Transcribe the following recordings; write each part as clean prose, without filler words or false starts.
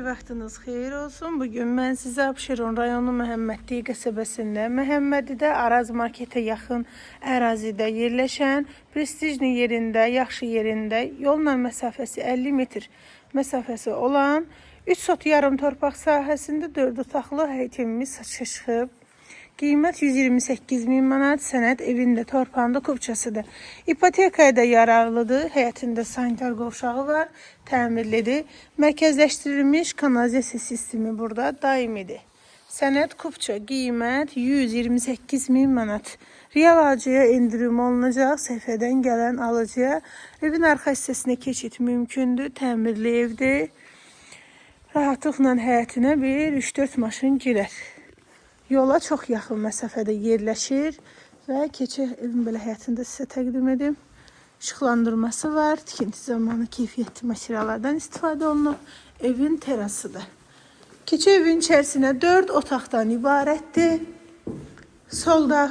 vaxtınız xeyir olsun. Bugün mən sizə Abşeron rayonu Məhəmmədli qəsəbəsində, Məhəmmədidə Araz marketə yaxın ərazidə yerləşən prestijli yerində, yaxşı yerində, yolla məsafəsi 50 metr məsafəsi olan 3 sot yarım torpaq sahəsində 4 otaqlı həyət evimiz satışa çıxıb. Qiymət 128.000 manat, sənəd evində, torpağında, kupçasıdır. İpotekaya da yararlıdır. Həyətində sanitar qovşağı var, təmirlidir. Mərkəzləşdirilmiş kanalizasiya sistemi burada daimidir. Sənəd kupça, qiymət 128.000 manat. Real alıcıya endirim olunacaq, səhifədən gələn alıcıya. Evin arxa hissəsinə keçid mümkündür, təmirli evdir. Rahatlıqla həyətinə 3-4 maşın girər. Yola çox yaxın məsafədə yerləşir və keçə evin belə həyətində sizə təqdim edim. İşıqlandırması var, tikinti zamanı keyfiyyətli materiallardan istifadə olunub. Evin terasıdır. Keçə evin içərisinə 4 otaqdan ibarətdir. Solda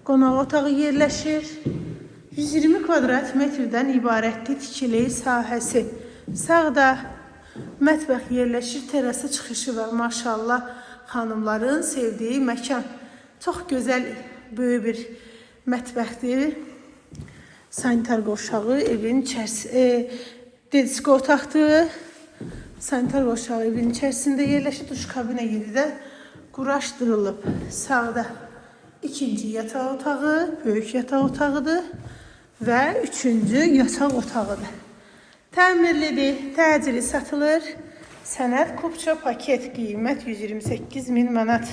qonaq otağı yerləşir. 120 kvadrat metrdən ibarətli tikili sahəsi. Sağda mətbəx yerləşir, terası çıxışı var, maşallah. Xanımların sevdiyi məkan. Çox gözəl, böyük bir mətbəxdir. Sanitar qovşağı evin içərisində, disko otaqdır. Sanitar qovşağı evin içərisində yerləşir. Duş kabinə yeri də quraşdırılıb. Sağda ikinci yataq otağı, böyük yataq otağıdır və üçüncü yataq otağıdır. Təmirlidir, təcili satılır. Sənəd kupça paket, qiymət 128.000 manat.